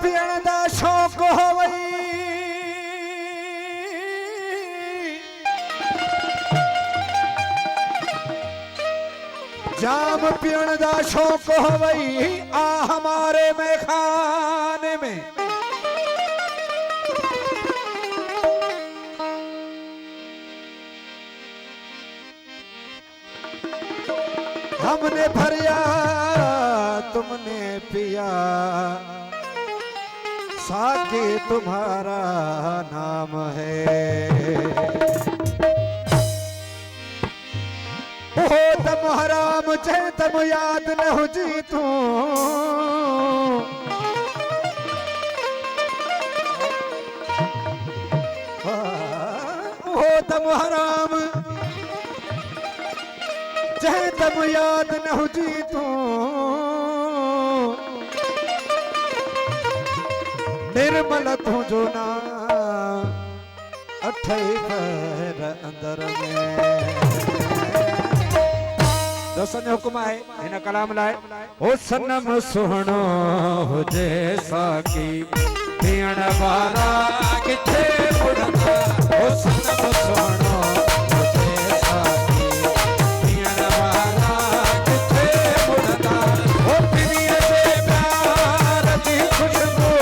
पीण दा शौक होवई जाम पीण दा शौक होवई आ हमारे में खाने में हमने भरिया तुमने पिया साके तुम्हारा नाम है। ओ तम हराम चाहे तम याद न हो जी तू ओ तम हराम चाहे तम याद न हो जी तू निर्मल तुझो ना अठे पैर अंदर में दोस्तन हुक्म है इन कलाम लाए ओ सनम सुहणो हुजे साकी पीण वारा किथे मुड़दा ओ सनम सुहणो हुजे साकी पीण वारा किथे मुड़दा ओ पिरिया दे प्यार दी खुशबू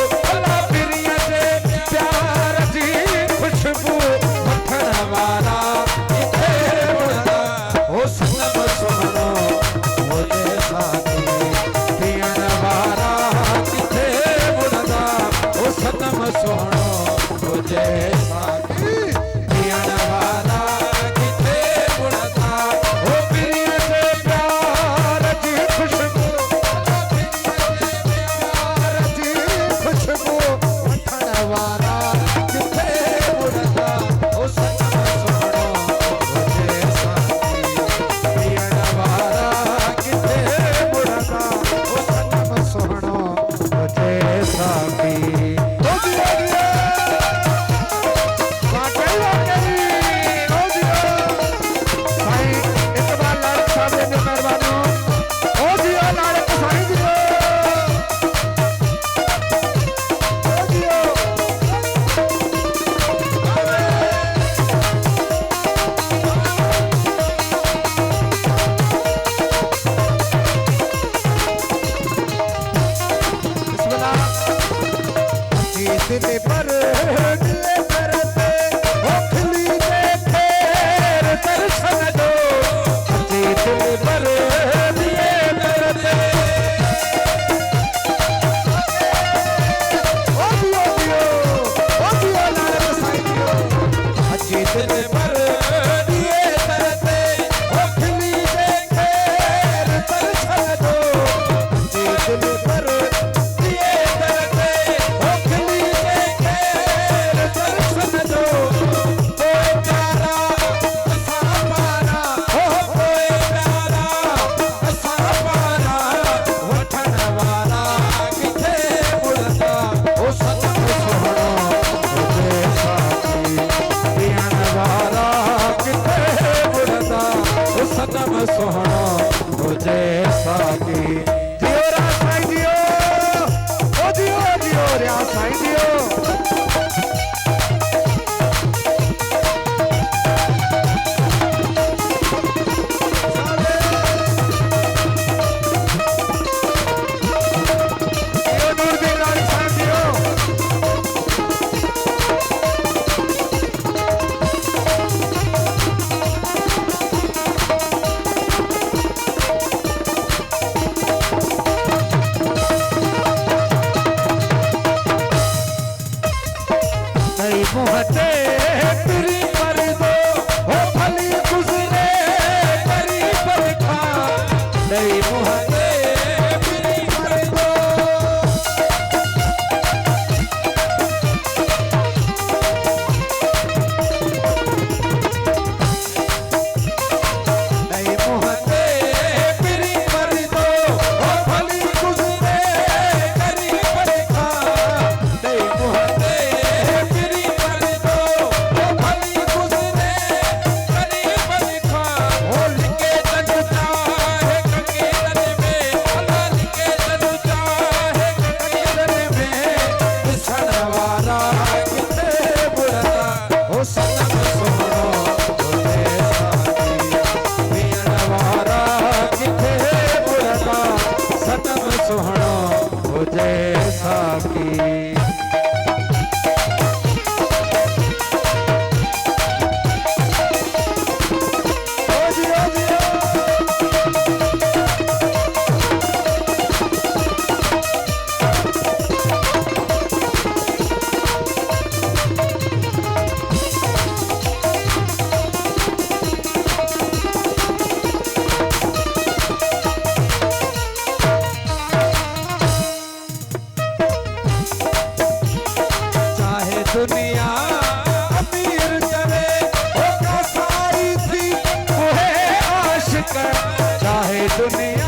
दिल पर दिए करते ओखली दे फेर दर्शन दो दिल पर दिए करते ओ दियो नार साईं अजी दिल पर दिए करते ओखली दे फेर दर्शन दो दिल पर सोहना मुझे साकी जियो रा साईं जियो ओ जियो रा साईं जियो मोहते तेरी पर दो हो भली गुजरे तेरी पर खा नहीं मोहते तेरी पर दो नहीं मोहते तेरी चाहे दुनिया